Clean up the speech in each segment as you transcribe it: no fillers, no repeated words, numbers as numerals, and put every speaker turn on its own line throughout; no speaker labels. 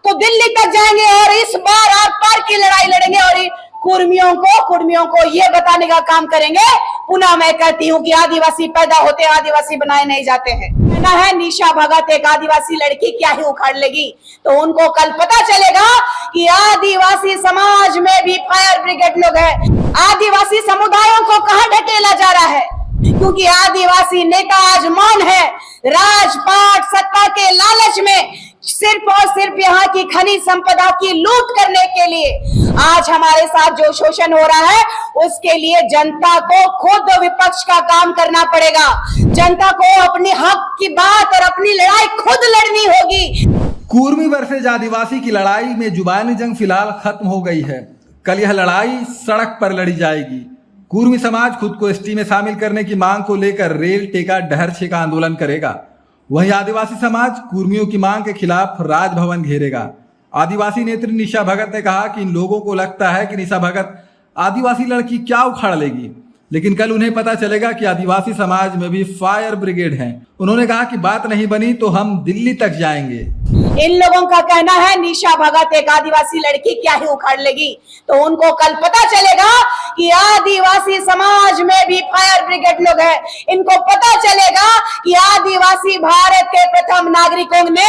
तो दिल्ली तक जाएंगे और इस बार आर पार की लड़ाई लड़ेंगे और कुर्मियों को ये बताने का काम करेंगे। पुनः मैं कहती हूँ कि आदिवासी पैदा होते आदिवासी बनाए नहीं जाते हैं। कहना है निशा भगत एक आदिवासी लड़की क्या ही उखाड़ लेगी, तो उनको कल पता चलेगा कि आदिवासी समाज में भी फायर ब्रिगेड लोग हैं। आदिवासी समुदायों को कहां ढकेला जा रहा है, क्योंकि आदिवासी नेता आज मौन है। राजपाट सत्ता के लालच में सिर्फ और सिर्फ यहाँ की खनिज संपदा की लूट करने के लिए आज हमारे साथ जो शोषण हो रहा है, उसके लिए जनता को खुद विपक्ष का काम करना पड़ेगा। जनता को अपने हक की बात और अपनी लड़ाई खुद लड़नी होगी।
कुर्मी वर्सेज आदिवासी की लड़ाई में जुबानी जंग फिलहाल खत्म हो गई है। कल यह लड़ाई सड़क पर लड़ी जाएगी। कुर्मी समाज खुद को एसटी में शामिल करने की मांग को लेकर रेल टेका डहर छेका आंदोलन करेगा। वहीं आदिवासी समाज कुर्मियों की मांग के खिलाफ राजभवन घेरेगा। आदिवासी नेत्री निशा भगत ने कहा कि इन लोगों को लगता है कि निशा भगत आदिवासी लड़की क्या उखाड़ लेगी, लेकिन कल उन्हें पता चलेगा कि आदिवासी समाज में भी फायर ब्रिगेड है। उन्होंने कहा कि बात नहीं बनी तो हम दिल्ली तक जाएंगे।
इन लोगों का कहना है निशा भगत एक आदिवासी लड़की क्या ही उखाड़ लेगी, तो उनको कल पता चलेगा कि आदिवासी समाज में भी फायर ब्रिगेड लोग हैं। इनको पता चलेगा कि आदिवासी भारत के प्रथम नागरिकों ने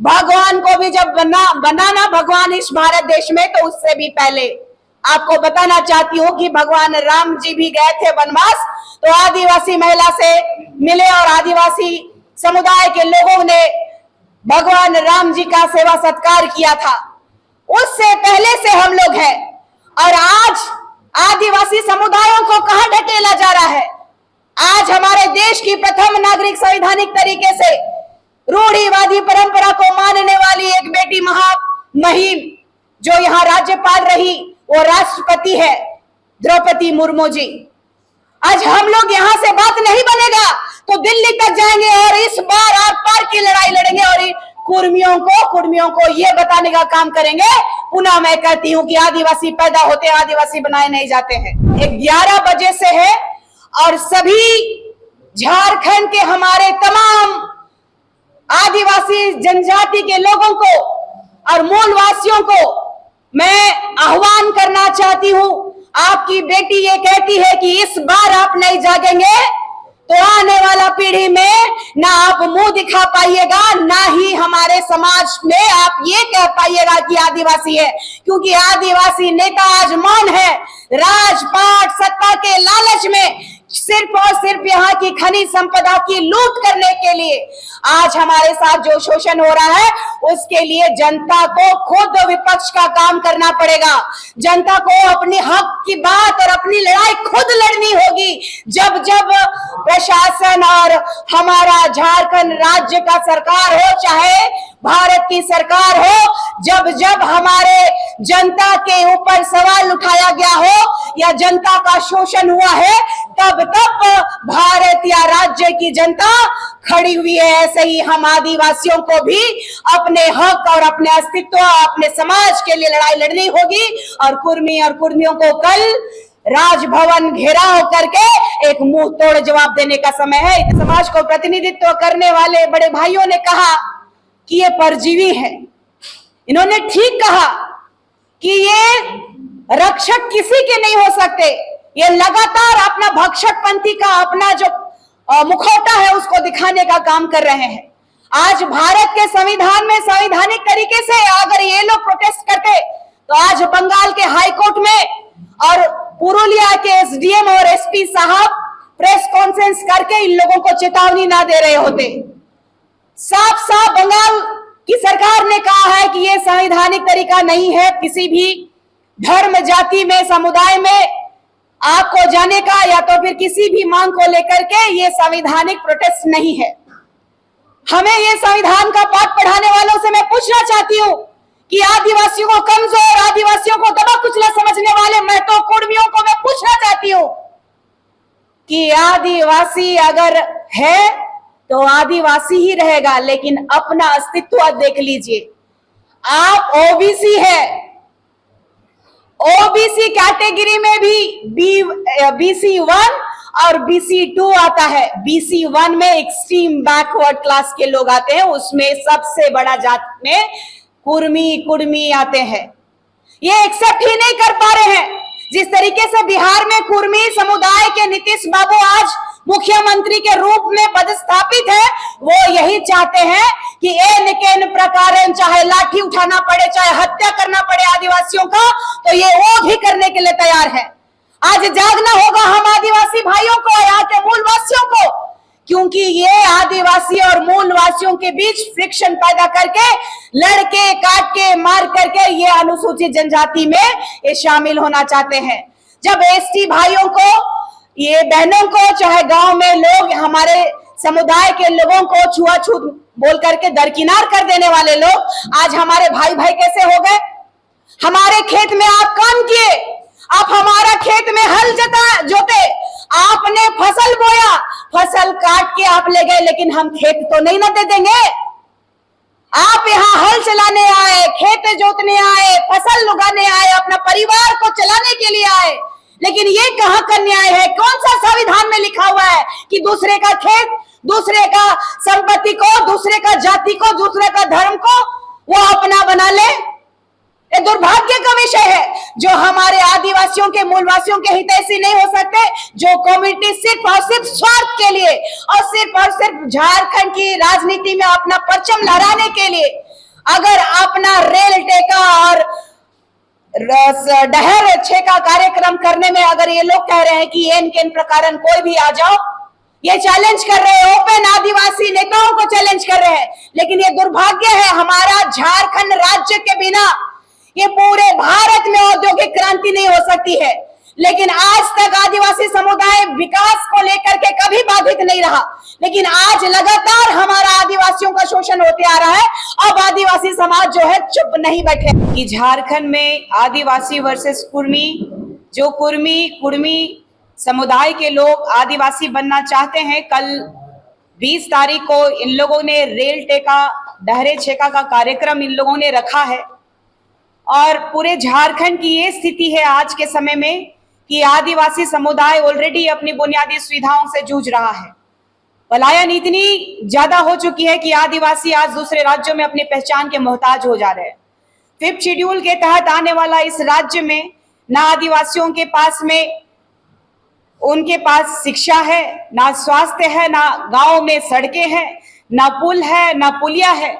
भगवान को भी जब बनाना भगवान इस भारत देश में, तो उससे भी पहले आपको बताना चाहती हूँ कि भगवान राम जी भी गए थे वनवास, तो आदिवासी महिला से मिले और आदिवासी समुदाय के लोगों ने भगवान राम जी का सेवा सत्कार किया था। उससे पहले से हम लोग हैं और आज आदिवासी समुदायों को कहां ढकेला जा रहा है। आज हमारे देश की प्रथम नागरिक संवैधानिक तरीके से रूढ़िवादी परंपरा को मानने वाली एक बेटी महामहिम जो यहाँ राज्यपाल रही, वो राष्ट्रपति है द्रौपदी मुर्मू जी। आज हम लोग यहाँ से बात नहीं बनेगा तो दिल्ली तक जाएंगे और इस बार आर पार की लड़ाई लड़ेंगे और कुर्मियों को ये बताने का काम करेंगे। पुनः मैं कहती हूँ कि आदिवासी पैदा होते आदिवासी बनाए नहीं जाते हैं। 11 बजे से है और सभी झारखंड के हमारे तमाम आदिवासी जनजाति के लोगों को और मूलवासियों को मैं आह्वान करना चाहती हूँ। आपकी बेटी ये कहती है कि इस बार आप नहीं जागेंगे तो आने वाला पीढ़ी में ना आप मुंह दिखा पाइएगा, ना ही हमारे समाज में आप ये कह पाइएगा कि आदिवासी है, क्योंकि आदिवासी नेता आज मौन है। राजपाट सत्ता के लालच में सिर्फ और सिर्फ यहाँ की खनिज संपदा की लूट करने के लिए आज हमारे साथ जो शोषण हो रहा है, उसके लिए जनता को खुद विपक्ष का काम करना पड़ेगा। जनता को अपने हक की बात और अपनी लड़ाई खुद लड़नी होगी। जब जब प्रशासन और हमारा झारखंड राज्य का सरकार हो, चाहे भारत की सरकार हो, जब जब हमारे जनता के ऊपर सवाल उठाया गया हो या जनता का शोषण हुआ है, तब तब भारत या राज्य की जनता खड़ी हुई है। ऐसे ही हम आदिवासियों को भी अपने हक और अपने अस्तित्व, अपने समाज के लिए लड़ाई लड़नी होगी और कुर्मियों को कल राजभवन घेराव करके एक मुंह तोड़ जवाब देने का समय है। समाज को प्रतिनिधित्व करने वाले बड़े भाइयों ने कहा कि ये परजीवी है। इन्होंने ठीक कहा कि ये रक्षक किसी के नहीं हो सकते। ये लगातार अपना भक्षक पंथी का अपना जो मुखौटा है उसको दिखाने का काम कर रहे हैं। आज भारत के संविधान में संवैधानिक तरीके से अगर ये लोग प्रोटेस्ट करते तो आज बंगाल के हाई कोर्ट में और पुरुलिया के एसडीएम और एसपी साहब प्रेस कॉन्फ्रेंस करके इन लोगों को चेतावनी ना दे रहे होते। साफ साफ बंगाल की सरकार ने कहा है कि ये संवैधानिक तरीका नहीं है किसी भी धर्म, जाति में, समुदाय में आपको जाने का या तो फिर किसी भी मांग को लेकर के ये संवैधानिक प्रोटेस्ट नहीं है। हमें ये संविधान का पाठ पढ़ाने वालों से मैं पूछना चाहती हूँ कि आदिवासियों को कमजोर, आदिवासियों को दबा कुचला समझने वाले महतो कुर्मियों को मैं पूछना चाहती हूँ कि आदिवासी अगर है तो आदिवासी ही रहेगा, लेकिन अपना अस्तित्व देख लीजिए। आप ओबीसी है, ओबीसी कैटेगरी में भी BC1 और BC2 आता है। BC1 में एक्सट्रीम बैकवर्ड क्लास के लोग आते हैं, उसमें सबसे बड़ा जात में कुर्मी कुर्मी आते हैं। ये एक्सेप्ट ही नहीं कर पा रहे हैं। जिस तरीके से बिहार में कुर्मी समुदाय के नीतीश बाबू आज मुख्यमंत्री के रूप में पदस्थापित है, वो यही चाहते हैं कि एन केन प्रकार चाहे लाठी उठाना पड़े, चाहे हत्या करना पड़े आदिवासियों का, तो ये वो भी करने के लिए तैयार है। आज जागना होगा हम आदिवासी भाइयों को, यहाँ के मूलवासियों को, क्योंकि ये आदिवासी और मूलवासियों के बीच फ्रिक्शन पैदा करके, लड़के काट के मार करके ये अनुसूचित जनजाति में ये शामिल होना चाहते हैं। जब एसटी भाइयों को, ये बहनों को, चाहे गांव में लोग हमारे समुदाय के लोगों को छुआछूत बोल करके दरकिनार कर देने वाले लोग, आज हमारे भाई भाई कैसे हो गए? हमारे खेत में आप काम किए, आप हमारा खेत में हल जोते, आपने फसल बोया, फसल काट के आप ले गए, लेकिन हम खेत तो नहीं ना दे देंगे। आप यहाँ हल चलाने आए, खेत जोतने आए, फसल उगाने आए, अपना परिवार को चलाने के लिए आए, लेकिन ये कहाँ का न्याय है? कौन सा संविधान में लिखा हुआ है कि दूसरे का खेत, दूसरे का संपत्ति को, दूसरे का जाति को, दूसरे का धर्म को वो अपना बना ले? ये दुर्भाग्य का विषय है। जो हमारे आदिवासियों के, मूलवासियों के हितैषी नहीं हो सकते, जो कम्युनिटी सिर्फ और सिर्फ स्वार्थ के लिए और सिर्फ झारखंड की राजनीति में अपना परचम लहराने के लिए अगर अपना रेल टेका और डहर छेका कार्यक्रम करने में अगर ये लोग कह रहे हैं कि एन केन प्रकार कोई भी आ जाओ, ये चैलेंज कर रहे हैं, ओपन आदिवासी नेताओं को चैलेंज कर रहे हैं, लेकिन ये दुर्भाग्य है, हमारा झारखंड राज्य के बिना ये पूरे भारत में औद्योगिक क्रांति नहीं हो सकती है। लेकिन आज तक आदिवासी समुदाय विकास को लेकर के कभी बाधित नहीं रहा, लेकिन आज लगातार हमारा आदिवासियों का शोषण होते आ रहा है। अब आदिवासी समाज जो है चुप नहीं बैठे कि झारखंड में आदिवासी वर्सेस कुर्मी, जो कुर्मी समुदाय के लोग आदिवासी बनना चाहते हैं, कल 20 तारीख को इन लोगों ने रेल टेका, डहरे छेका का कार्यक्रम इन लोगों ने रखा है। और पूरे झारखंड की ये स्थिति है आज के समय में कि आदिवासी समुदाय ऑलरेडी अपनी बुनियादी सुविधाओं से जूझ रहा है। पलायन इतनी ज्यादा हो चुकी है कि आदिवासी आज दूसरे राज्यों में अपनी पहचान के मोहताज हो जा रहे हैं। 5th शेड्यूल के तहत आने वाला इस राज्य में ना आदिवासियों के पास में उनके पास शिक्षा है, ना स्वास्थ्य है, ना गांव में सड़कें हैं, ना पुल है, ना पुलिया है।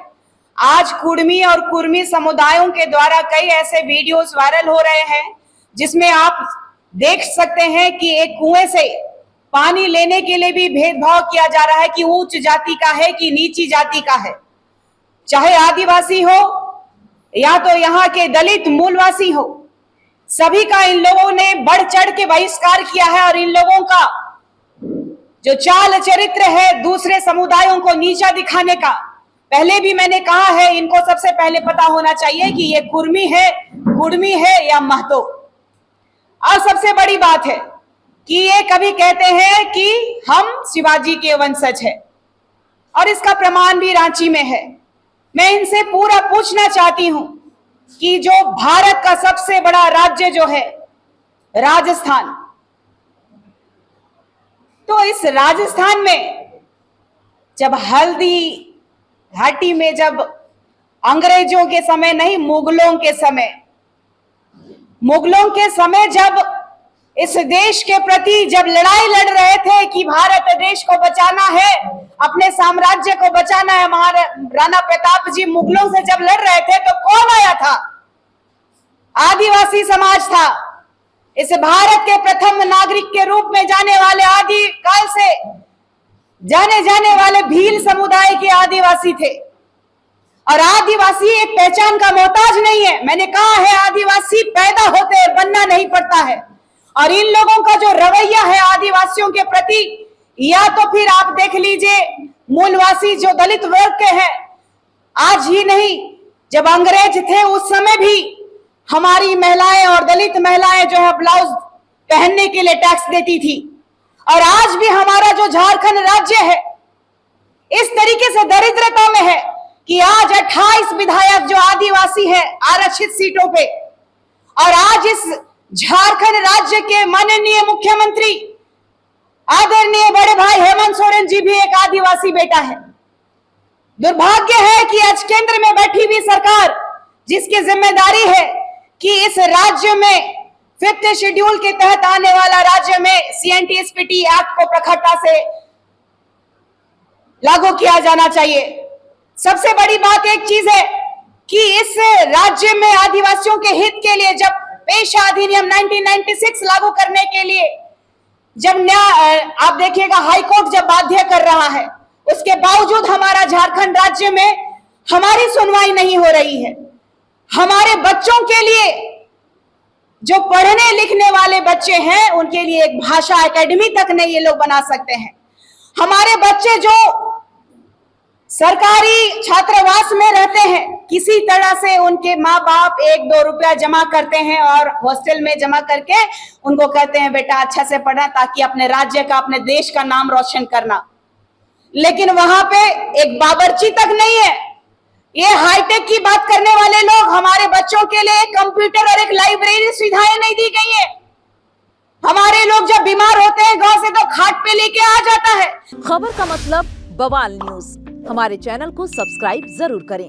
आज कुर्मी और कुर्मी समुदायों के द्वारा कई ऐसे वीडियोस वायरल हो रहे हैं जिसमें आप देख सकते हैं कि एक कुएं से पानी लेने के लिए भी भेदभाव किया जा रहा है कि उच्च जाति का है कि नीची जाति का है, चाहे आदिवासी हो या तो यहाँ के दलित मूलवासी हो, सभी का इन लोगों ने बढ़ चढ़ के बहिष्कार किया है। और इन लोगों का जो चाल चरित्र है दूसरे समुदायों को नीचा दिखाने का, पहले भी मैंने कहा है, इनको सबसे पहले पता होना चाहिए कि ये कुर्मी है, कुर्मी है या महतो। और सबसे बड़ी बात है कि ये कभी कहते हैं कि हम शिवाजी के वंशज हैं, और इसका प्रमाण भी रांची में है। मैं इनसे पूरा पूछना चाहती हूं कि जो भारत का सबसे बड़ा राज्य जो है राजस्थान, तो इस राजस्थान में जब हल्दी घाटी में, जब अंग्रेजों के समय नहीं, मुगलों के समय जब इस देश के प्रति जब लड़ाई लड़ रहे थे कि भारत देश को बचाना है, अपने साम्राज्य को बचाना है, महाराणा प्रताप जी मुगलों से जब लड़ रहे थे, तो कौन आया था? आदिवासी समाज था। इस भारत के प्रथम नागरिक के रूप में जाने वाले, आदि काल से जाने जाने वाले भील समुदाय के आदिवासी थे। और आदिवासी एक पहचान का मोहताज नहीं है। मैंने कहा है, आदिवासी पैदा होते हैं, बनना नहीं पड़ता है। और इन लोगों का जो रवैया है आदिवासियों के प्रति, या तो फिर आप देख लीजिए मूलवासी जो दलित वर्ग के हैं, आज ही नहीं, जब अंग्रेज थे उस समय भी हमारी महिलाएं और दलित महिलाएं जो है ब्लाउज पहनने के लिए टैक्स देती थी। और आज भी हमारा जो झारखंड राज्य है इस तरीके से दरिद्रता में है कि आज 28 विधायक जो आदिवासी है आरक्षित सीटों पे, और आज इस झारखंड राज्य के माननीय मुख्यमंत्री आदरणीय बड़े भाई हेमंत सोरेन जी भी एक आदिवासी बेटा है। दुर्भाग्य है कि आज केंद्र में बैठी हुई सरकार जिसकी जिम्मेदारी है कि इस राज्य में 5th शेड्यूल के तहत आने वाला राज्य में CNTSPT एक्ट को प्रखरता से लागू किया जाना चाहिए। सबसे बड़ी बात एक चीज है कि इस राज्य में आदिवासियों के हित के लिए जब पेशा अधिनियम 1996 लागू करने के लिए जब आप देखिएगा हाई कोर्ट जब बाध्य कर रहा है, उसके बावजूद हमारा झारखंड राज्य में हमारी सुनवाई नहीं हो रही है। हमारे बच्चों के लिए, जो पढ़ने लिखने वाले बच्चे हैं, उनके लिए एक भाषा एकेडमी तक नहीं ये लोग बना सकते हैं। हमारे बच्चे जो सरकारी छात्रावास में रहते हैं, किसी तरह से उनके माँ बाप 1-2 रुपया जमा करते हैं और हॉस्टल में जमा करके उनको कहते हैं बेटा अच्छा से पढ़ना ताकि अपने राज्य का, अपने देश का नाम रोशन करना। लेकिन वहां पे एक बावर्ची तक नहीं है। ये हाईटेक की बात करने वाले लोग, हमारे बच्चों के लिए एक कंप्यूटर और एक लाइब्रेरी सुविधाएं नहीं दी गई है। हमारे लोग जब बीमार होते हैं गांव से तो खाट पे लेके आ जाता है।
खबर का मतलब बवाल न्यूज। हमारे चैनल को सब्सक्राइब जरूर करें।